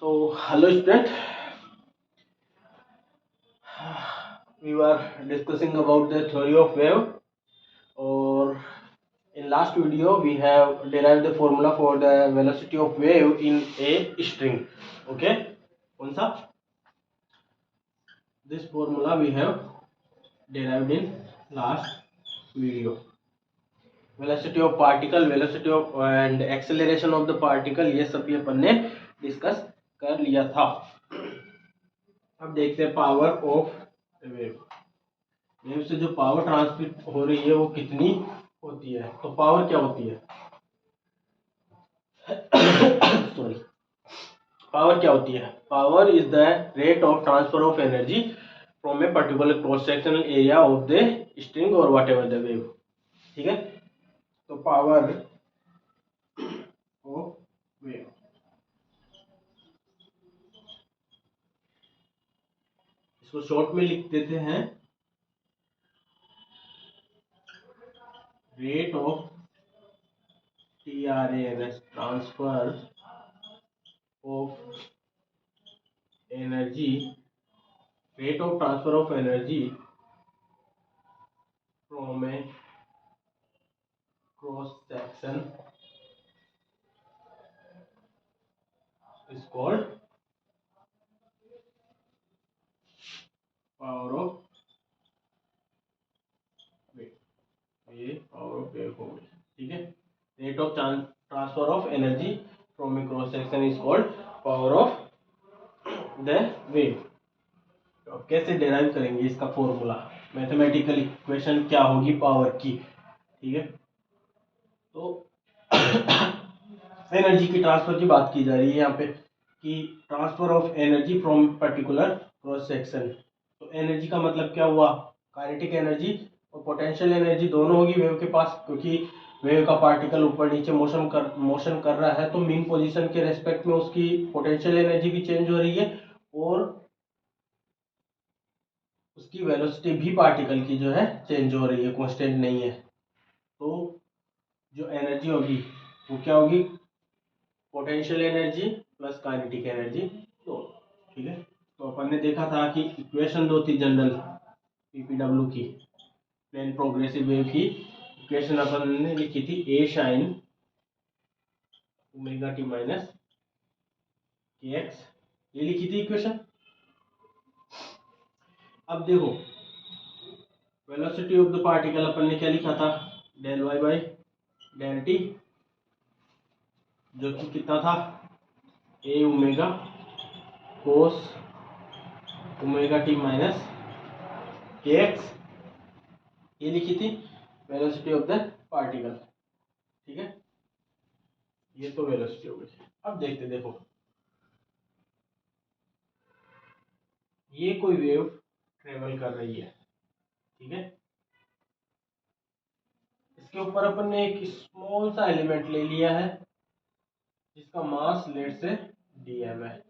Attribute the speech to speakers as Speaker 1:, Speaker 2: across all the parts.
Speaker 1: So, hello student. We were discussing about the theory of wave, or in last video we have derived the formula for the velocity of wave in a string. Okay, onsa this formula we have derived in last video. Velocity of particle, velocity of and acceleration of the particle, ये सब भी अपन ने discuss कर लिया था. अब देखते हैं पावर ऑफ वेव. वेव से जो पावर ट्रांसमिट हो रही है वो कितनी होती है. तो पावर क्या होती है? सॉरी, पावर क्या होती है? Power is the rate of transfer of energy from a particular cross sectional area of the string और व्हाट एवर द वेव. ठीक है, तो पावर ऑफ वेव, इसको शॉर्ट में लिख देते हैं rate of TRANS, transfer of energy, rate of transfer of energy from a cross section is called power of wave. ये power of wave हो गई. ठीक है, rate of transfer of energy from a cross section is called power of the wave. तो अब कैसे derive करेंगे इसका फॉर्मूला, मैथमेटिकल इक्वेशन क्या होगी पावर की. ठीक है, तो एनर्जी की ट्रांसफर की बात की जा रही है यहाँ पे कि transfer of energy from particular cross section. तो एनर्जी का मतलब क्या हुआ? काइनेटिक एनर्जी और पोटेंशियल एनर्जी दोनों होगी वेव के पास, क्योंकि वेव का पार्टिकल ऊपर नीचे मोशन कर रहा है, तो मीन पोजीशन के रेस्पेक्ट में उसकी पोटेंशियल एनर्जी भी चेंज हो रही है और उसकी वेलोसिटी भी पार्टिकल की जो है चेंज हो रही है, कांस्टेंट नहीं है. तो जो एनर्जी होगी वो क्या होगी? Potential energy plus kinetic energy दोनों. ठीक है, तो अपन ने देखा था कि इक्वेशन दो थी जनरल पीपीडब्ल्यू की, प्लेन प्रोग्रेसिव वेव की इक्वेशन अपन ने लिखी थी A sine omega T minus के एक्स, ये लिखी थी इक्वेशन. अब देखो वेलोसिटी ऑफ द पार्टिकल अपन ने क्या लिखा था? Del Y by del T, जो कि कितना था? A omega cos omega T minus के एक्स, ये लिखी थी वेलोसिटी ऑफ द पार्टिकल. ठीक है, ये तो वेलोसिटी हो गई. अब देखते, देखो ये कोई वेव ट्रेवल कर रही है. ठीक है, इसके ऊपर अपन ने एक स्मॉल सा एलिमेंट ले लिया है जिसका मास लेट से dm है.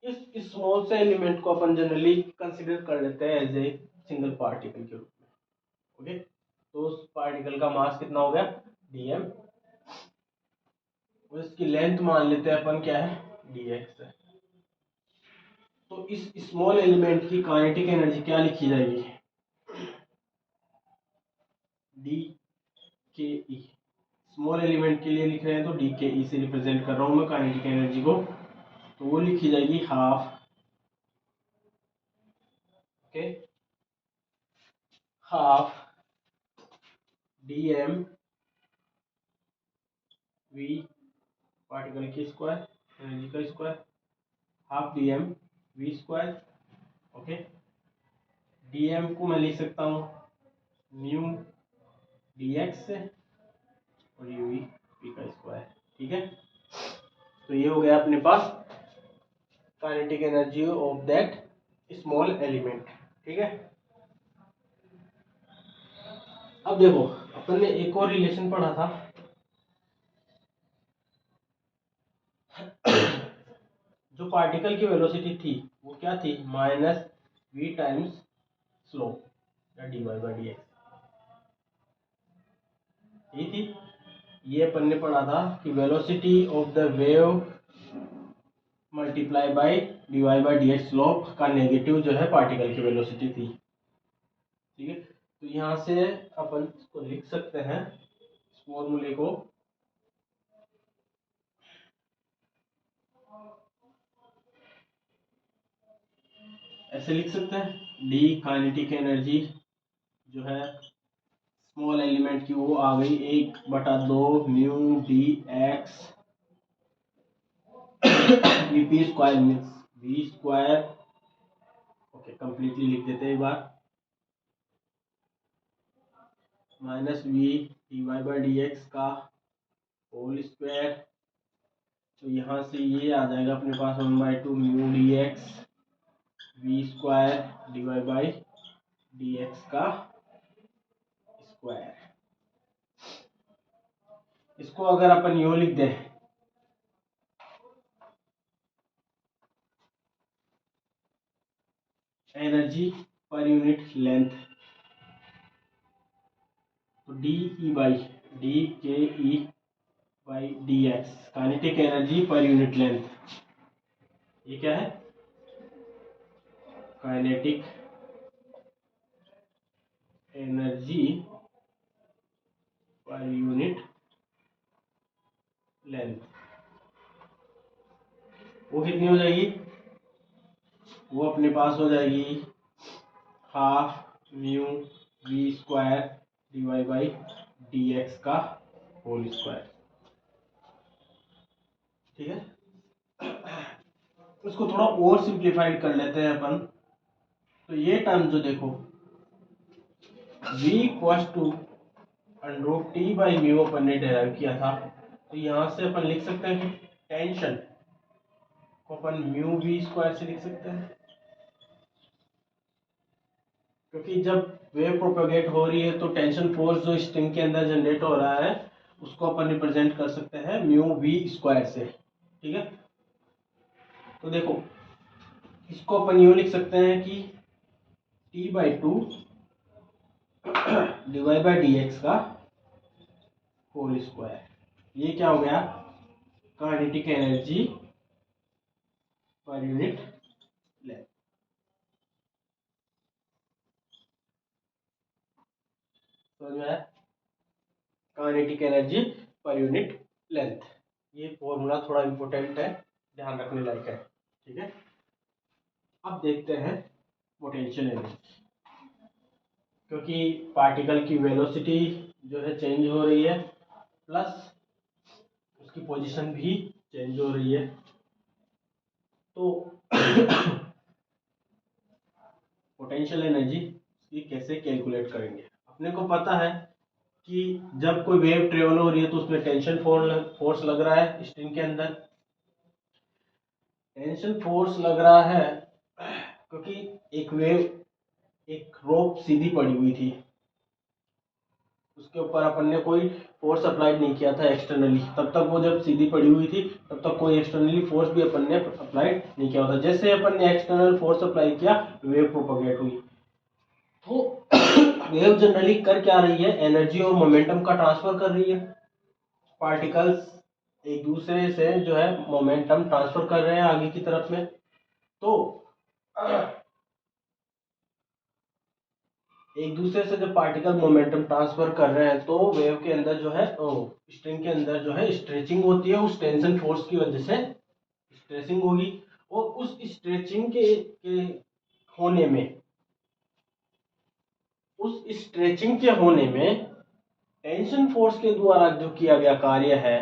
Speaker 1: इस स्मॉल से एलिमेंट को अपन जनरली कंसीडर कर लेते हैं एज ए सिंगल पार्टिकल के रूप में. ओके, तो उस पार्टिकल का मास कितना हो गया? dm. और इसकी लेंथ मान लेते हैं अपन क्या है? dx है. तो इस स्मॉल एलिमेंट की काइनेटिक एनर्जी क्या लिखी जाएगी? डी के ई. स्मॉल एलिमेंट के लिए लिख रहे हैं तो डी के ई से रिप्रेजेंट कर रहा हूं मैं काइनेटिक एनर्जी को, तो वो लिखी जाएगी half. Okay, half d m v particle की स्क्वायर, एनर्जी का square, half d m v square. Okay, d m को मैं लिख सकता हूँ न्यू डी एक्स से और यू वी पी का स्क्वायर. ठीक है, तो ये हो गया अपने पास kinetic energy of that small element. ठीक है, अब देखो अपन ने एक और रिलेशन पढ़ा था जो पार्टिकल की वेलोसिटी थी वो क्या थी? माइनस वी टाइम्स स्लोप या d Y by D x. ये थी, ये अपन ने पढ़ा था कि velocity of the wave multiply by dy by D x slope का नेगेटिव जो है पार्टिकल की वेलोसिटी थी। ठीक है, तो यहाँ से अपन इसको लिख सकते हैं, इस फॉर्मूले को ऐसे लिख सकते हैं, डी काइनेटिक एनर्जी जो है स्मॉल एलिमेंट की वो आ गई 1/2 mu D X VP square means V square. Okay, completely लिख देते हैं एक बार, minus V D Y by D x का होल स्क्वायर। तो यहाँ से ये आ जाएगा अपने पास 1/2 mu D X we square D Y by D x का स्क्वायर। इसको अगर अपन यूं लिख दें, एनर्जी पर यूनिट लेंथ, तो D E by D K E by D x kinetic energy per unit length. ये क्या है? Kinetic energy per unit length. वो कितनी हो जाएगी? वो अपने पास हो जाएगी half mu we square D Y by D x का होल स्क्वायर। ठीक है, इसको थोड़ा और सिंप्लीफाइड कर लेते हैं अपन। तो ये टर्म जो देखो v equals to under T by mu अपन ने डेराइव किया था, तो यहाँ से अपन लिख सकते हैं कि टेंशन को अपन म्यू वी स्क्वायर से लिख सकते हैं, क्योंकि जब वेव प्रोपेगेट हो रही है तो टेंशन फोर्स जो स्ट्रिंग के अंदर जनरेट हो रहा है उसको अपन रिप्रेजेंट कर सकते हैं म्यू वी स्क्वायर से। ठीक है, तो देखो इसको अपन यूँ लिख सकते हैं कि t/2 divide by D x का होल स्क्वायर। ये क्या हो गया? Kinetic energy per unit length. समझ में आया? Kinetic energy per unit length, ये फॉर्मूला थोड़ा इंपॉर्टेंट है, ध्यान रखने लायक है। ठीक है, अब देखते हैं पोटेंशियल एनर्जी, क्योंकि पार्टिकल की वेलोसिटी जो है चेंज हो रही है, प्लस उसकी पोजीशन भी चेंज हो रही है। तो पोटेंशियल एनर्जी की कैसे कैलकुलेट करेंगे? अपने को पता है कि जब कोई वेव ट्रेवल हो रही है तो उसमें टेंशन फोर्स लग रहा है स्ट्रिंग के अंदर। टेंशन फोर्स लग रहा है क्योंकि एक वेव, एक रोप सीधी पड़ी हुई थी, उसके ऊपर अपन ने कोई फोर्स अप्लाई नहीं किया था एक्सटर्नली, तब तक वो जब सीधी पड़ी हुई थी तब तक कोई एक्सटर्नली फोर्स भी अपन ने अप्लाई नहीं किया होता। जैसे अपन ने एक्सटर्नल फोर्स अप्लाई किया, वेव प्रोपगेट हुई। तो वेव जनरली कर क्या रही है? एनर्जी और मोमेंटम का ट्रांसफर कर रही है। पार्टिकल्स एक दूसरे से जो है मोमेंटम ट्रांसफर कर रहे हैं आगे की तरफ में। तो एक दूसरे से जब पार्टिकल मोमेंटम ट्रांसफर कर रहे हैं तो वेव के अंदर जो है स्ट्रिंग के अंदर जो है स्ट्रेचिंग होती है, उस टेंशन फोर्स की वजह से स्ट्रेचिंग होगी। और उस स्ट्रेचिंग के होने में, उस स्ट्रेचिंग के होने में टेंशन फोर्स के द्वारा जो किया गया कार्य है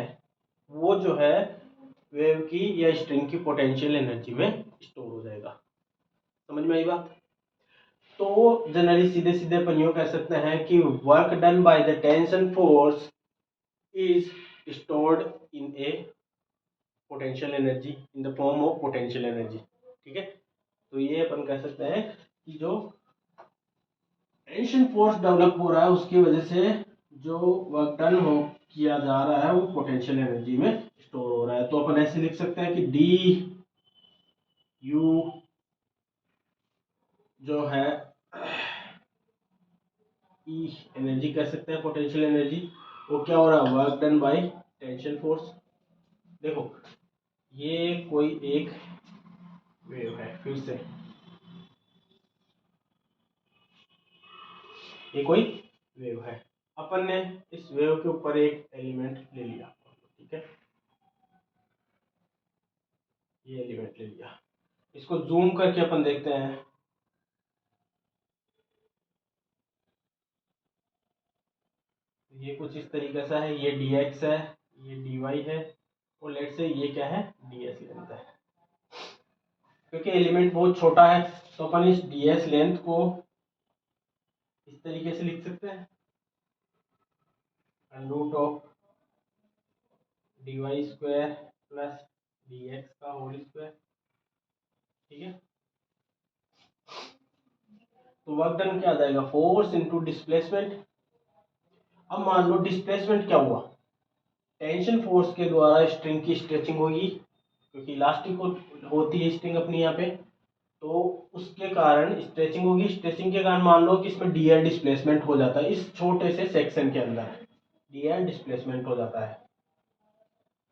Speaker 1: वो जो है वेव की या स्ट्रिंग की पोटेंशियल एनर्जी में स्टोर हो जाएगा। समझ में आई बात? तो जनरली सीधे सीधे अपन यूं कह सकते हैं कि work done by the tension force is stored in A potential energy in the form of potential energy. ठीक है, तो ये अपन कह सकते हैं कि जो टेंशन फोर्स डेवलप हो रहा है उसकी वजह से जो वर्क डन हो किया जा रहा है वो पोटेंशियल एनर्जी में स्टोर हो रहा है। तो अपन ऐसे लिख सकते हैं कि डी यू जो है ई एनर्जी कह सकते हैं, पोटेंशियल एनर्जी, वो क्या हो रहा है? Work done by tension force. देखो ये कोई एक वेव है, फिर से ये कोई वेव है, अपन ने इस वेव के ऊपर एक एलिमेंट ले लिया, ठीक है, ये एलिमेंट ले लिया। इसको जूम करके अपन देखते हैं। ये कुछ इस तरीके से है, ये dx है, ये dy है, और लेट से ये क्या है, ds लेंथ है। क्योंकि एलिमेंट बहुत छोटा है तो अपन इस ds लेंथ को इस तरीके से लिख सकते हैं, root of dy square plus dx का होल स्क्वायर, ठीक है। तो वर्क डन क्या आ जाएगा, फोर्स इनटू डिस्प्लेसमेंट। अब मान लो डिस्प्लेसमेंट क्या हुआ, टेंशन फोर्स के द्वारा स्ट्रिंग की स्ट्रेचिंग होगी, क्योंकि इलास्टिक होती है स्ट्रिंग अपनी यहाँ पे, तो उसके कारण स्ट्रेचिंग होगी। स्ट्रेचिंग के कारण मान लो कि इसमें डीएल डिस्प्लेसमेंट हो जाता है, इस छोटे से सेक्शन के अंदर डीएल डिस्प्लेसमेंट हो जाता है।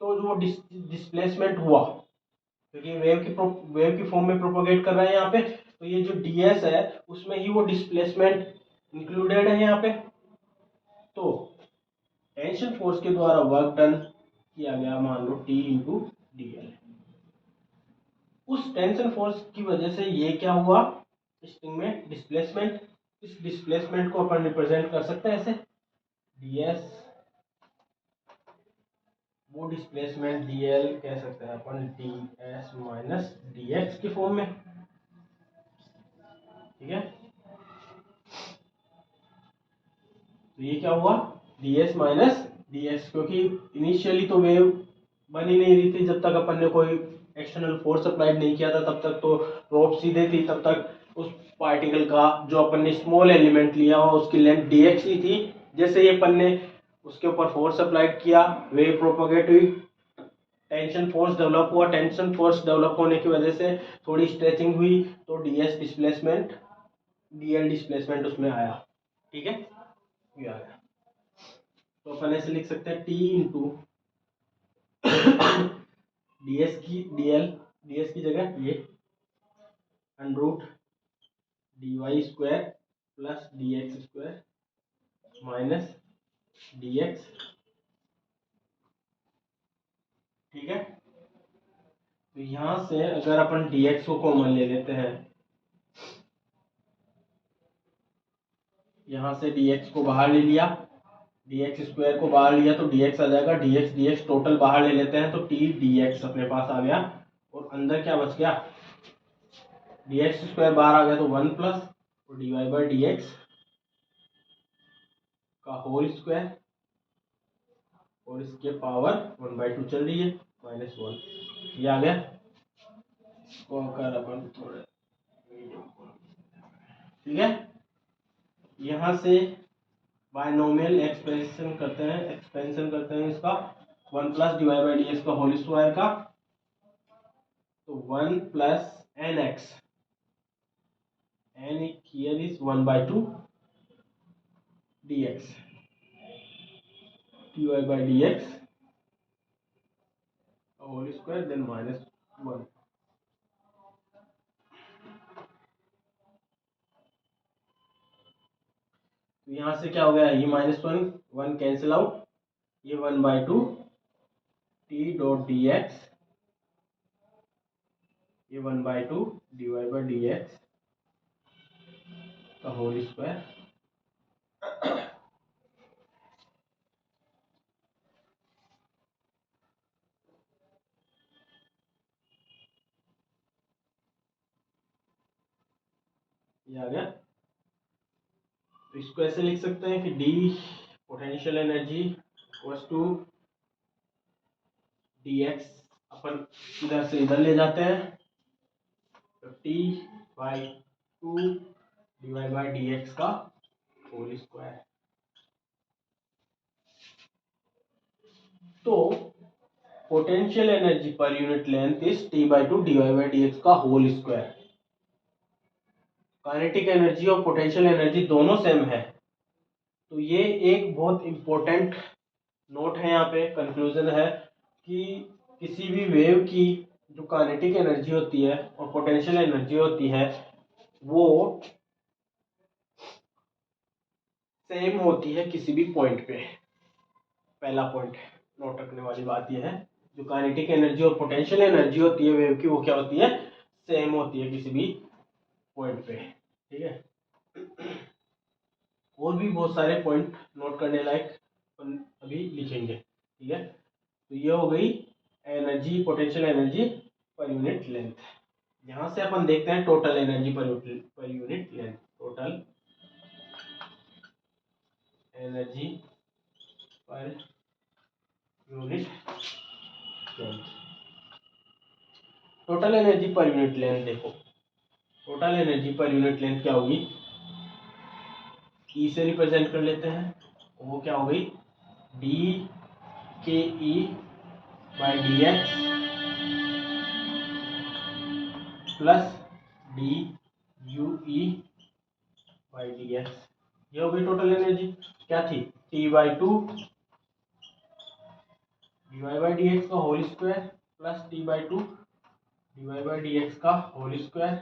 Speaker 1: तो जो डिस्प्लेसमेंट हुआ, क्योंकि वेव की फॉर्म में प्रोपोगेट कर रहे हैं यहाँ पे, तो ये जो डीएस है उसमें ही वो डिस्प्लेसमेंट इंक्लूडेड है यहाँ पे। तो टेंशन फोर्स के द्वारा वर्क डन किया गया मान लो टी इंटू डी एल। उस टेंशन फोर्स की वजह से ये क्या हुआ, स्ट्रिंग में डिस्प्लेसमेंट। इस डिस्प्लेसमेंट को अपन रिप्रेजेंट कर सकते हैं ऐसे, ds, वो डिस्प्लेसमेंट dl कह सकते हैं अपन ds माइनस dx की फॉर्म में, ठीक है। तो ये क्या हुआ, ds माइनस dx, क्योंकि इनिशियली तो वेव बन ही नहीं रही थी जब तक अपन ने कोई एक्सटर्नल फोर्स अप्लाइड नहीं किया था, तब तक तो रोप सीधे थी, तब तक उस पार्टिकल का जो अपन ने स्मॉल एलिमेंट लिया हुआ उसकी लेंथ dx ही थी। जैसे ये अपन ने उसके ऊपर फोर्स अप्लाइड किया, वेव प्रोपोगेट हुई, टेंशन फोर्स डेवलप हुआ, टेंशन फोर्स डेवलप होने की वजह से थोड़ी स्ट्रेचिंग हुई, तो ds डिस्प्लेसमेंट dl डिस्प्लेसमेंट उसमें आया, ठीक है, ये आ गया। तो अपन ऐसे लिख सकते हैं टी इंटू ds की जगह ये under root dy square plus dx square minus dx, ठीक है। तो यहां से अगर अपन dx को कॉमन ले लेते हैं, यहां से dx को बाहर ले लिया, dx स्क्वायर को बाहर लिया तो dx आ जाएगा, dx टोटल बाहर ले लेते हैं तो t dx अपने पास आ गया, और अंदर क्या बच गया, dx स्क्वायर बाहर आ गया तो 1 प्लस और dy बाई dx का होल स्क्वायर, और इसके पावर 1/2 चल रही है -1, ये आ गया। इसको अगर अपन थोड़े, ठीक है, यहाँ से बायनोमियल एक्सपेंशन करते हैं इसका 1 plus dy by D x का होल स्क्वायर का, तो 1 plus n x, n here is 1/2 dx, dy by D x whole square then -1। तो यहाँ से क्या हो गया, ये -1 1 कैंसिल आउट, ये 1/2 टी डॉट डी एक्स, ये 1/2 dy बाई डी एक्स का होल स्क्वायर, ये आ गया। तो इसको ऐसे लिख सकते हैं कि D potential energy equals to D X, अपन इधर से इधर ले जाते हैं, तो T by 2 D Y by D x का होल स्क्वायर। तो potential energy per unit length is T by 2 D Y by D x का होल स्क्वायर। काइनेटिक एनर्जी और पोटेंशियल एनर्जी दोनों सेम है, तो ये एक बहुत इंपॉर्टेंट नोट है, यहाँ पे कंक्लूजन है कि किसी भी वेव की जो काइनेटिक एनर्जी होती है और पोटेंशियल एनर्जी होती है वो सेम होती है किसी भी पॉइंट पे। पहला पॉइंट नोट रखने वाली बात यह है, जो काइनेटिक एनर्जी और पोटेंशियल एनर्जी होती है वेव की, वो क्या होती है, सेम होती है किसी भी पॉइंट पे। ठीक है, और भी बहुत सारे पॉइंट नोट करने लायक अपन अभी लिखेंगे। ठीक है, तो ये हो गई energy, potential energy per unit length. यहां से अपन देखते हैं total energy per unit length. Total energy per unit length. Total energy per unit length देखो, total energy per unit length क्या होगी, ई से रिप्रेजेंट कर लेते हैं। वो क्या हो गई, D K E by D X plus D U E by D x. ये हो गई टोटल एनर्जी। क्या थी, T by two D Y by D x का whole square plus T by two D Y by D x का whole square.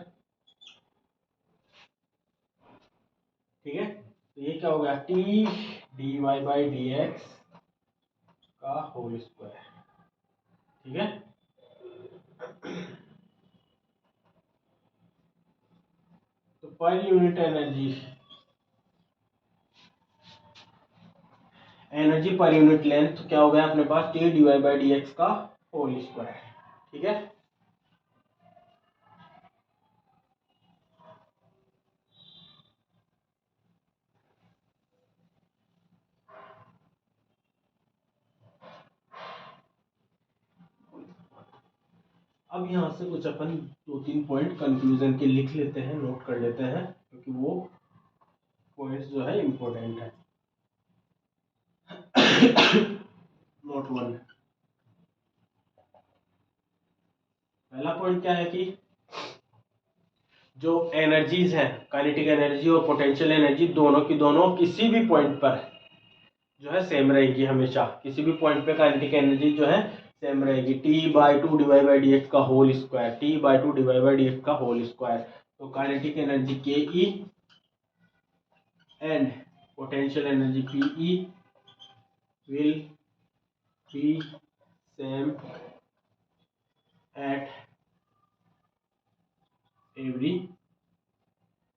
Speaker 1: ठीक है, तो ये क्या हो गया, T D Y by D x का होल स्क्वायर। ठीक है, तो per unit energy, energy per unit length क्या हो गया अपने पास, T D Y by D x का होल स्क्वायर। ठीक है, अब यहाँ से कुछ अपन 2-3 पॉइंट कंक्लूजन के लिख लेते हैं, नोट कर लेते हैं, क्योंकि वो पॉइंट्स जो है इम्पोर्टेंट है। नोट 1, पहला पॉइंट क्या है कि जो एनर्जीज है, काइनेटिक एनर्जी और पोटेंशियल एनर्जी, दोनों की दोनों किसी भी पॉइंट पर जो है सेम रहेगी हमेशा। किसी भी पॉइंट पे काइनेटिक एनर्जी जो है सेम रहेगी, T by two divide by D x का whole square, T by two divide by D x का होल स्क्वायर। तो kinetic energy K E and potential energy P E will be same at every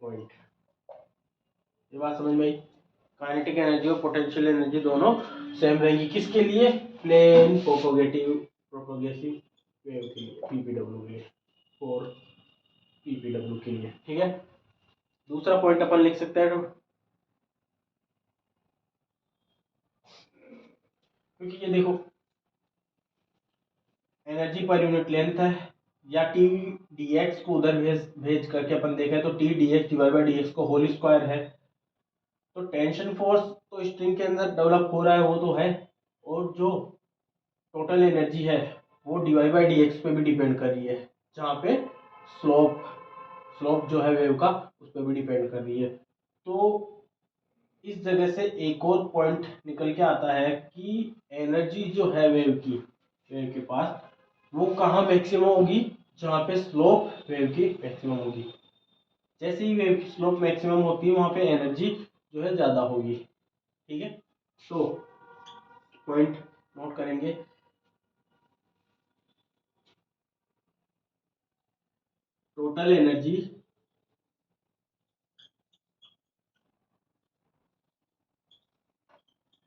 Speaker 1: point. ये बात समझ में आई, kinetic energy और potential energy दोनों सेम रहेंगी किसके लिए, प्लेन प्रोपोगेसिव वेव के लिए, पीपीडब्ल्यू के लिए, फॉर पीपीडब्ल्यू के लिए। ठीक है, दूसरा पॉइंट अपन लिख सकते हैं, क्योंकि ये देखो एनर्जी पर यूनिट लेंथ है, या टी डी एक्स को उधर भेज करके अपन देखें तो T D x divide by D x को होल स्क्वायर है। तो टेंशन फोर्स तो स्ट्रिंग के अंदर डेवलप हो रहा है, वो तो है, और जो टोटल एनर्जी है वो d Y by D x पे भी डिपेंड कर रही है, जहाँ पे स्लोप स्लोप जो है वेव का उस पर भी डिपेंड कर रही है। तो इस जगह से एक और पॉइंट निकल के आता है कि एनर्जी जो है वेव की, वेव के पास, वो कहाँ मैक्सिमम होगी, जहाँ पे स्लोप वेव की मैक्सिमम होगी। जैसे ही वेव की स्लोप मैक्सिमम होती है वहाँ पे एनर्जी जो है ज़्यादा होगी। ठीक है, तो पॉइंट नोट करेंगे, total energy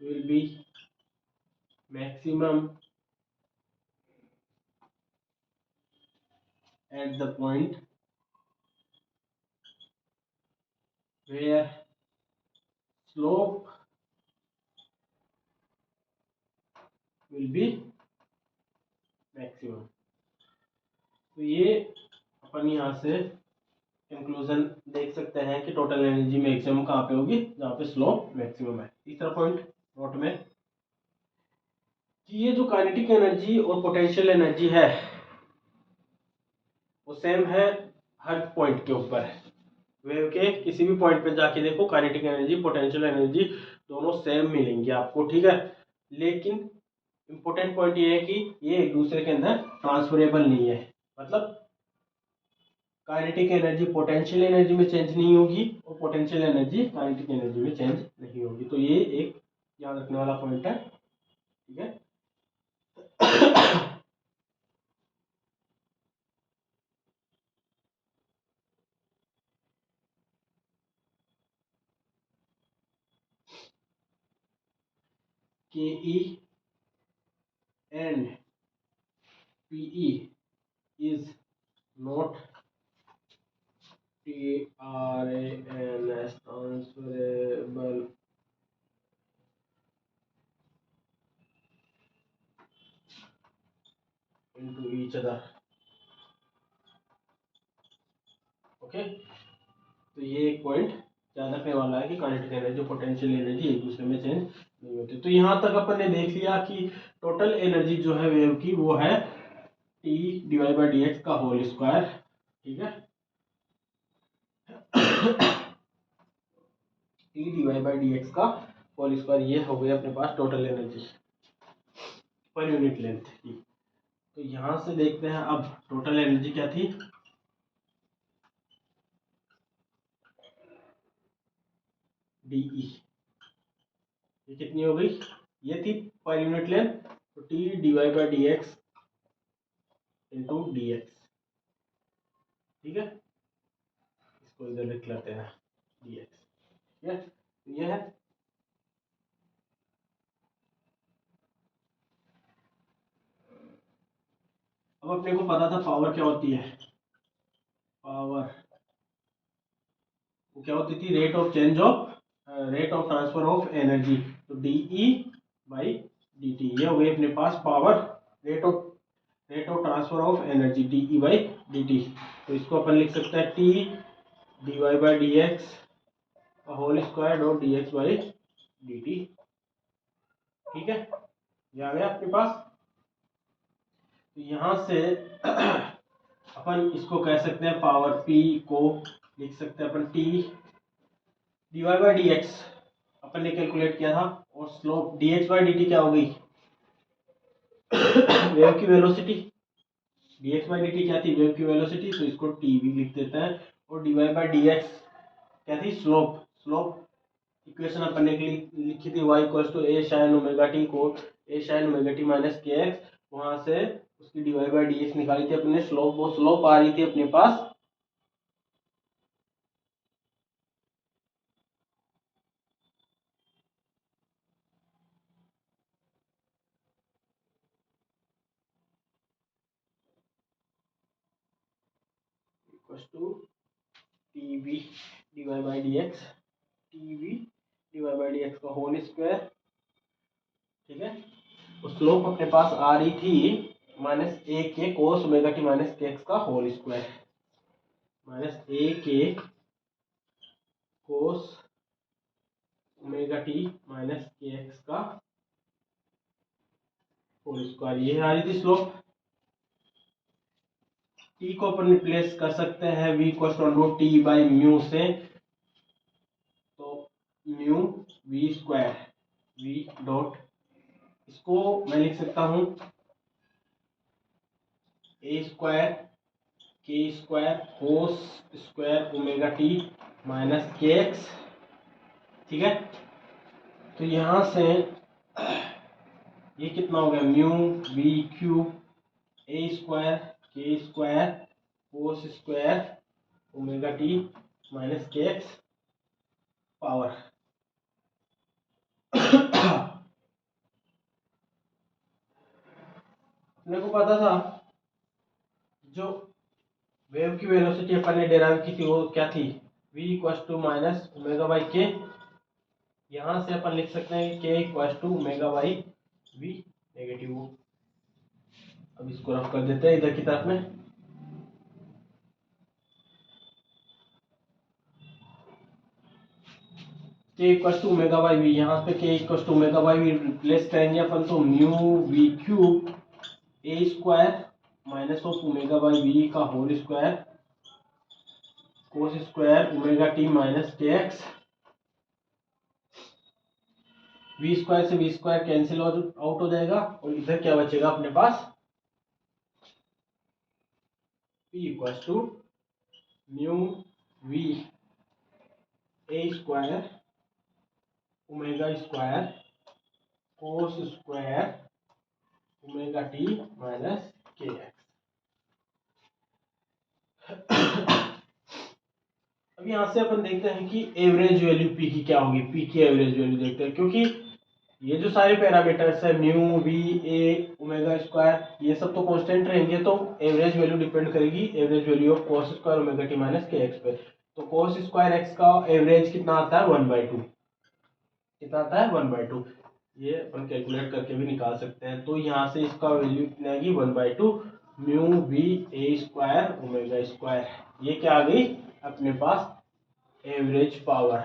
Speaker 1: will be maximum at the point where slope will be maximum। तो ये अपन यहाँ से कंक्लूजन देख सकते हैं कि टोटल एनर्जी मैक्सिमम कहाँ पे होगी, जहाँ पे स्लोप मैक्सिमम है। तीसरा पॉइंट नोट में कि ये जो काइनेटिक एनर्जी और पोटेंशियल एनर्जी है वो सेम है हर पॉइंट के ऊपर। वेव के किसी भी पॉइंट पे जाके देखो, काइनेटिक एनर्जी पोटेंशियल एनर्जी दोनों सेम मिलेंगी आपको। ठीक है, लेकिन इम्पोर्टेंट पॉइंट ये है कि ये एक दूसरे के अंदर ट्रांसफरेबल नहीं है, मतलब काइनेटिक एनर्जी पोटेंशियल एनर्जी में चेंज नहीं होगी और पोटेंशियल एनर्जी काइनेटिक एनर्जी में चेंज नहीं होगी। तो ये एक याद रखने वाला पॉइंट है, ठीक है। K E and PE is not TRANS transferable into each other, okay. तो ये एक पॉइंट याद रखने वाला है कि काइनेटिक एनर्जी पोटेंशियल एनर्जी एक दूसरे में चेंज नहीं होती। तो यहाँ तक अपन ने देख लिया कि टोटल एनर्जी जो है वेव की वो है T divide by D x का होल स्क्वायर, ठीक है। T divide by D x का होल स्क्वायर, ये हो गई अपने पास total energy per unit length की। तो यहाँ से देखते हैं अब टोटल एनर्जी क्या थी, डीई, ये कितनी हो गई, ये थी पर यूनिट लेंथ, तो T divide by D x into D x, ठीक है। इसको इधर लिख लेते हैं डी एक्स, ठीक है। ये है, अब अपने को पता था पावर क्या होती है, पावर वो क्या होती थी, rate of transfer of energy, तो डीई बाई डी टी, ये हो गई अपने पास power, rate of transfer of energy DE by D T. तो इसको अपन लिख सकते हैं T D Y by D x whole square dot D X by D T, ठीक है। ये आ गया आपके पास। तो यहाँ से अपन इसको कह सकते हैं पावर पी को लिख सकते हैं अपन T D Y by D X अपन ने कैलकुलेट किया था, और slope D X by D T क्या हो गई, वेव की velocity, D X by D T क्या थी, वेव की वेलोसिटी, तो इसको टी भी लिख देते हैं। और d Y by D x क्या थी, स्लोप इक्वेशन अपन ने लिखी थी y equals to a sine omega t को a sine omega T minus के एक्स, वहां से उसकी डिवाइड बाई डी एक्स निकाली थी अपने, स्लोप वो स्लोप आ रही थी अपने पास equals to T B divide by D X, T B divide by D x का होल स्क्वायर, ठीक है। तो स्लोप अपने पास आ रही थी माइनस ए के कोस ओमेगा टी माइनस के एक्स का होल स्क्वायर, माइनस ए के कोस ओमेगा टी माइनस के एक्स का होल स्क्वायर, ये आ रही थी स्लोप। टी को अपन रिप्लेस कर सकते हैं v equal to T by mu से, तो mu we square V dot, इसको मैं लिख सकता हूं A square K square cos square omega T minus के एक्स, ठीक है। तो यहां से ये कितना हो गया, म्यू वी क्यूब ए square K square cos square omega T minus के एक्स पावर अपने को पता था जो वेव की वेलोसिटी अपन ने डेराइव की थी वो क्या थी, v equal to minus omega by k, यहाँ से अपन लिख सकते हैं k equal to omega by v negative. अब इसको रफ कर देते हैं इधर की तरफ में, k equal to omega by v, यहाँ पे k equal to omega by v replace करेंगे अपन, तो mu v cube A square minus of omega by v का whole square cos square omega T minus के एक्स वी स्क्वायर से v square cancel out हो जाएगा और इधर क्या बचेगा अपने पास, P equals to mu V A square omega square cos square omega T minus के एक्स। अब यहाँ से अपन देखते हैं कि एवरेज वैल्यू पी की क्या होगी, पी की एवरेज वैल्यू देखते हैं, क्योंकि ये जो सारे पैरामीटर्स है mu V A omega square ये सब तो कांस्टेंट रहेंगे, तो एवरेज वैल्यू डिपेंड करेगी average value of cos square omega T minus के एक्स पे। तो कॉस स्क्वायर एक्स का एवरेज कितना आता है 1/2, कितना आता है 1/2, ये अपन कैलकुलेट करके भी निकाल सकते हैं। तो यहाँ से इसका वैल्यू कितनी आएगी 1/2 mu V A square omega square, ये क्या आ गई अपने पास एवरेज पावर,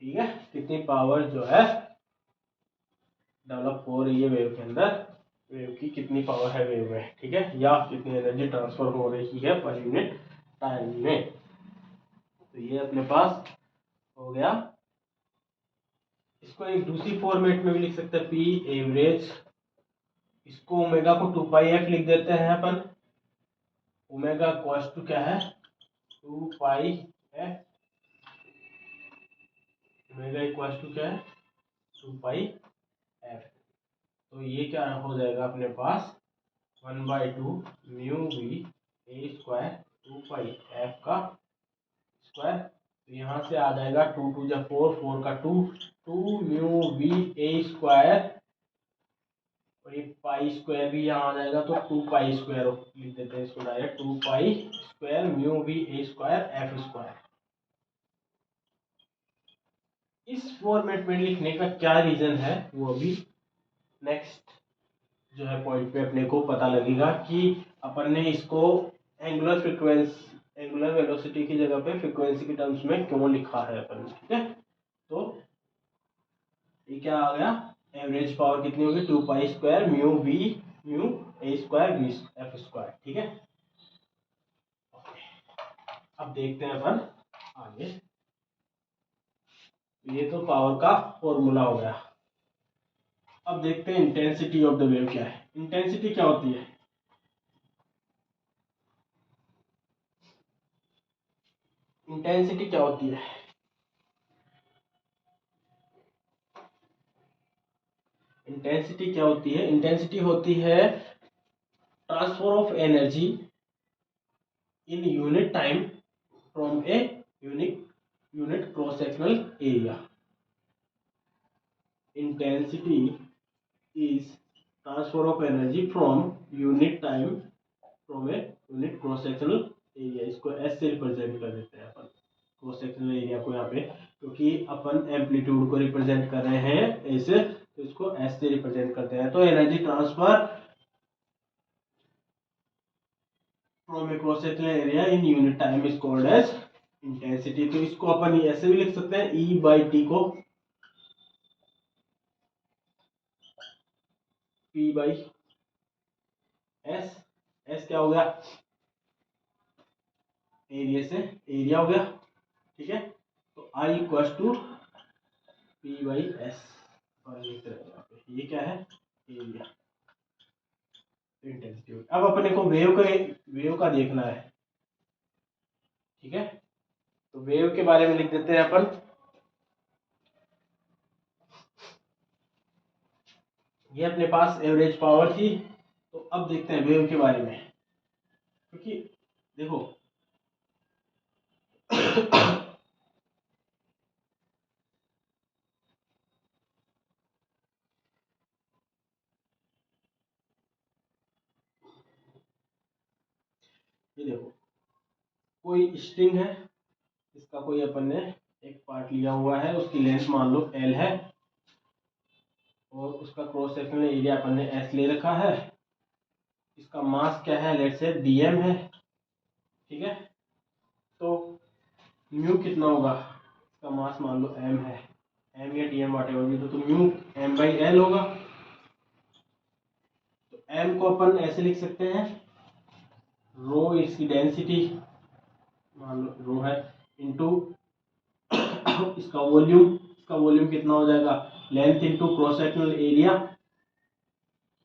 Speaker 1: ठीक है, कितनी पावर जो है डेवलप हो रही है वेव के अंदर, वेव की कितनी पावर है वेव में, ठीक है, या कितनी एनर्जी ट्रांसफर हो रही है पर यूनिट टाइम में। तो ये अपने पास हो गया। इसको एक दूसरी फॉर्मेट में भी लिख सकते हैं, पी एवरेज, इसको ओमेगा को 2 पाई एफ लिख देते हैं अपन, ओमेगा इक्वल्स टू क्या है 2 पाई एफ, ओमेगा इक्वल्स टू क्या है 2 पाई एफ। तो ये क्या हो जाएगा अपने पास 1/2 mu V A square 2 pi F का स्क्वायर। तो यहाँ से आ जाएगा 2 2 जा 4, 4 का 2, 2 म्यू वी ए स्क्वायर, और ये पाई स्क्वायर भी यहाँ आ जाएगा तो 2 पाई स्क्वायर लिख देते हैं इसको direct, 2 pi square mu V A square F square. इस फॉर्मेट में लिखने का क्या रीजन है वो अभी नेक्स्ट जो है पॉइंट पे अपने को पता लगेगा कि अपन ने इसको एंगुलर फ्रीक्वेंसी एंगुलर वेलोसिटी की जगह पे फ्रीक्वेंसी के टर्म्स में क्यों लिखा है अपन, ठीक है। तो ये क्या आ गया एवरेज पावर कितनी होगी 2 pi square mu A square V F square, ठीक है। अब देखते हैं अपन आगे, ये तो पावर का फॉर्मूला हो गया। अब देखते हैं इंटेंसिटी ऑफ द वेव क्या है। इंटेंसिटी क्या होती है, इंटेंसिटी क्या होती है, इंटेंसिटी क्या होती है, इंटेंसिटी होती है transfer of energy in unit time from a unit cross sectional area. Intensity is transfer of energy from unit time from a unit cross sectional area. इसको एस से रिप्रेजेंट कर देते हैं अपन क्रॉस सेक्शनल एरिया को यहाँ पे, क्योंकि अपन amplitude को रिप्रेजेंट कर रहे हैं ऐसे, तो इसको एस से रिप्रेजेंट करते हैं। तो energy transfer from a cross sectional area in unit time is called as intensity. तो इसको अपन ऐसे भी लिख सकते हैं E/T को P/S, S क्या हो गया एरिया से एरिया हो गया, ठीक है। तो I इक्वल्स टू P/S, और ये क्या है एरिया, इंटेंसिटी। अब अपने को वेव का देखना है, ठीक है। तो वेव के बारे में लिख देते हैं अपन, ये अपने पास एवरेज पावर थी। तो अब देखते हैं वेव के बारे में, क्योंकि देखो ये देखो कोई स्ट्रिंग है, इसका कोई अपन ने एक पार्ट लिया हुआ है, उसकी लेंथ मान लो L है, और उसका क्रॉस सेक्शनल एरिया अपन ने S ले रखा है, इसका मास क्या है लेट्स से dm है, ठीक है। तो म्यू कितना होगा, इसका मास मान लो m है, m या dm वाट एवर भी, तो म्यू m/l होगा। तो m को अपन ऐसे लिख सकते हैं रो, इसकी डेंसिटी मान लो रो है, इनटू इसका वॉल्यूम कितना हो जाएगा length into cross sectional area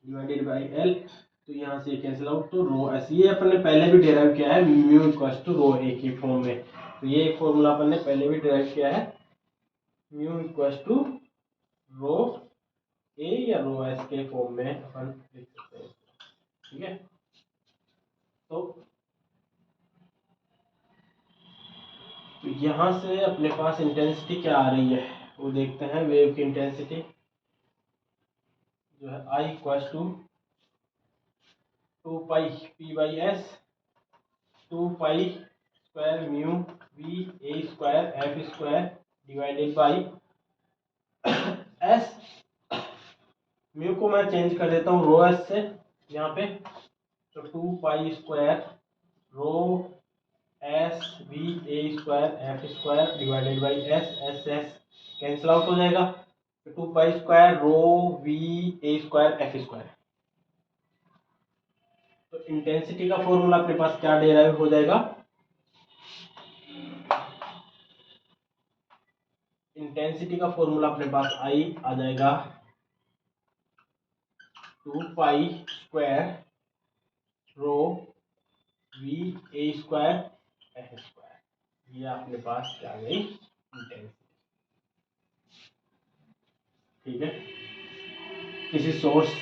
Speaker 1: divided by L. तो यहाँ से कैंसिल आउट, तो रो एस ये अपन ने पहले भी डिराइव किया है म्यू इक्वल टू रो ए की फॉर्म में। तो ये एक फॉर्मूला अपन ने पहले भी डिराइव किया है, म्यू इक्वल टू रो ए या रो एस के फॉर्म में अपन लिख सकते हैं। ठीक है, तो यहाँ से अपने पास इंटेंसिटी क्या आ रही है वो देखते हैं। वेव की इंटेंसिटी जो है I equal to 2 pi P by S 2 pi square mu V A square F square divided by S. Mu को मैं चेंज कर देता हूँ रो एस से यहाँ पे, तो 2 pi square rho s v A square F square divided by s. S s cancel out हो जाएगा, तो 2 पाई स्क्वायर रो वी ए स्क्वायर एफ स्क्वायर। तो इंटेंसिटी का फॉर्मूला अपने पास क्या डेराइव हो जाएगा, इंटेंसिटी का फॉर्मूला अपने पास आई आ जाएगा 2 पाई स्क्वायर रो वी ए स्क्वायर एफ स्क्वायर। ये अपने पास क्या गई इंटेंसिटी। ठीक है, किसी सोर्स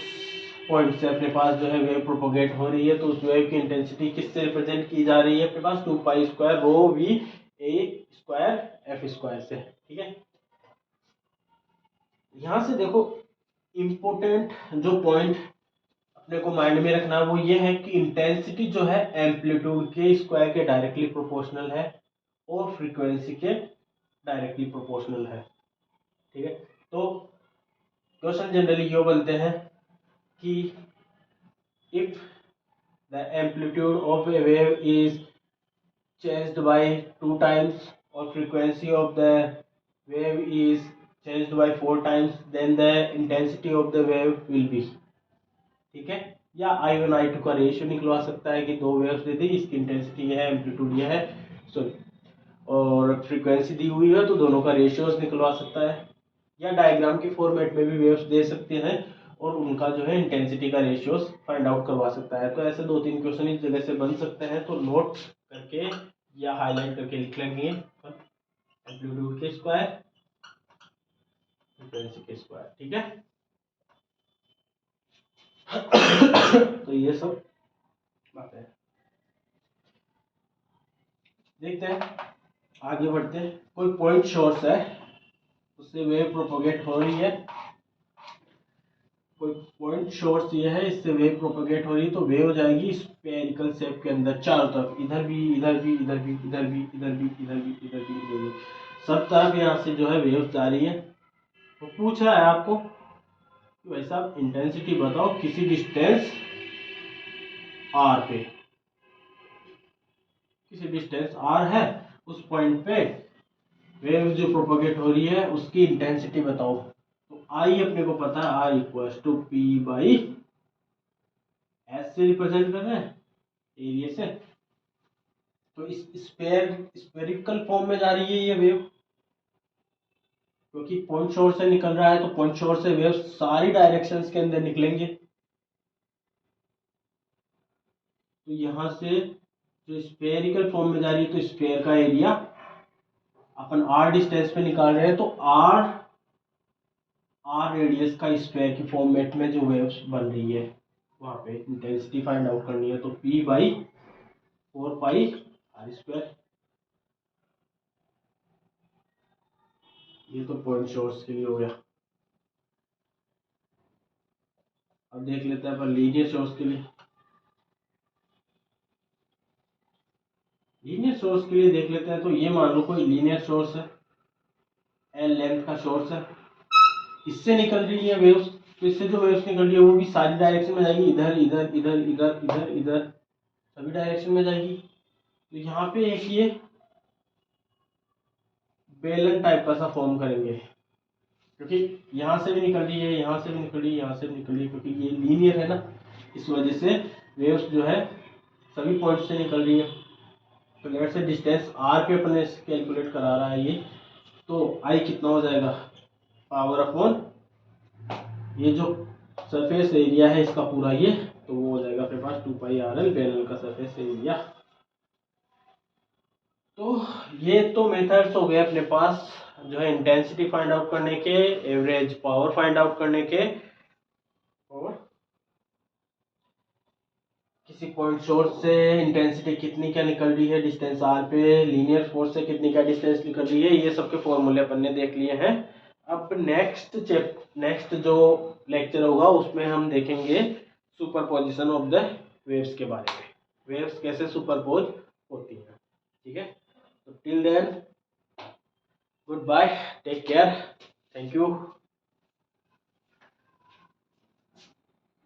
Speaker 1: पॉइंट से अपने पास जो है वेव प्रोपोगेट हो रही है, तो उस वेव की इंटेंसिटी किससे रिप्रेजेंट की जा रही है अपने पास 2 पाई स्क्वायर रो वी ए स्क्वायर एफ स्क्वायर से। ठीक है, यहां से देखो इम्पोर्टेंट जो पॉइंट अपने को माइंड में रखना वो ये है कि इंटेंसिटी जो है एम्पलीट्यूड के स्क्वायर के डायरेक्टली प्रोपोर्शनल है और फ्रीक्वेंसी के डायरेक्टली प्रोपोर्शनल है। ठीक है, तो क्वेश्चन जनरली ये बनते हैं कि if the amplitude of a wave is changed by 2 times or frequency of the wave is changed by 4 times, then the intensity of the wave will be। ठीक है, या I1 I2 का ratio निकलवा सकता है कि दो वेव्स दे दी, इसकी इंटेंसिटी यह है, एम्पलीट्यूड यह है, सॉरी और फ्रीक्वेंसी दी हुई है, तो दोनों का रेशियोज निकलवा सकता है, या डायग्राम के फॉर्मेट में भी वेव्स दे सकते हैं और उनका जो है इंटेंसिटी का रेशियोज फाइंड आउट करवा सकता है। तो ऐसे 2-3 क्वेश्चन इस जगह से बन सकते हैं, तो नोट करके या हाईलाइट करके लिख लेंगे एम्पलीट्यूड के स्क्वायर फ्रीक्वेंसी के स्क्वायर। ठीक है, तो ये सब बात है। देखते हैं, आगे बढ़ते हैं। कोई पॉइंट सोर्स है, उससे वेव प्रोपोगेट हो रही है, कोई पॉइंट सोर्स ये है, इससे वेव प्रोपोगेट हो रही है, तो वेव हो जाएगी स्फेरिकल शेप के अंदर चारों तरफ, इधर भी इधर भी इधर भी इधर भी इधर भी इधर भी इधर भी इधर भी सब तरफ यहाँ से जो है वेव जा रही है। तो पूछ रहा है आपको कि भाई साहब इंटेंसिटी बताओ किसी डिस्टेंस आर पे, किसी डिस्टेंस आर है उस पॉइंट पे वेव जो प्रोपोगेट हो रही है उसकी इंटेंसिटी बताओ। तो आई अपने को पता है, I equal to P by S से रिप्रेजेंट कर रहे हैं एरिया से। तो इस स्पेरिकल फॉर्म में जा रही है ये वेव, क्योंकि पॉइंट सोर्स से निकल रहा है, तो पॉइंट सोर्स से वेव सारी डायरेक्शंस के अंदर निकलेंगे। तो यहां से जो स्पेरिकल फॉर्म में जा रही है, तो स्पेयर का एरिया अपन आर डिस्टेंस पे निकाल रहे हैं, तो आर रेडियस का स्पेयर की फॉर्मेट में जो वेव्स बन रही है वहां पे इंटेंसिटी फाइंड आउट करनी है। तो P by 4 pi r square. ये तो पॉइंट सोर्स के लिए हो गया। अब देख लेते हैं अपन लीनियर सोर्स के लिए। लीनियर सोर्स के लिए देख लेते हैं, तो ये मान लो कोई लीनियर सोर्स है, एल लेंथ का सोर्स है, इससे निकल रही है वेव्स। तो इससे जो वेव्स निकल रही है वो भी सारी डायरेक्शन में जाएगी, इधर इधर इधर इधर इधर इधर सभी डायरेक्शन में जाएगी। तो यहाँ पे एक ये बेलन टाइप का सा फॉर्म करेंगे, क्योंकि यहाँ से भी निकल रही है, यहाँ से भी निकल रही है, यहाँ से भी निकल रही है, क्योंकि ये लीनियर है ना, इस वजह से वेव्स जो है सभी पॉइंट से निकल रही है। तो लेट से डिस्टेंस आर पे अपने कैलकुलेट करा रहा है ये, तो आई कितना हो जाएगा, पावर अपॉन ये जो सरफेस एरिया है इसका पूरा ये, तो वो हो जाएगा अपने पास 2πRL पैनल का सरफेस एरिया। तो ये तो मेथड्स हो गए अपने पास जो है इंटेंसिटी फाइंड आउट करने के, एवरेज पावर फाइंड आउट करने के, और किसी पॉइंट सोर्स से इंटेंसिटी कितनी क्या निकल रही है डिस्टेंस आर पे, लीनियर फोर्स से कितनी क्या डिस्टेंस निकल रही है, ये सब के फॉर्मूले अपन ने देख लिए हैं। अब नेक्स्ट जो लेक्चर होगा उसमें हम देखेंगे सुपरपोजिशन ऑफ द वेव्स के बारे में, वेव्स कैसे सुपरपोज होती हैं। ठीक है, तो till then good bye, take care, thank you.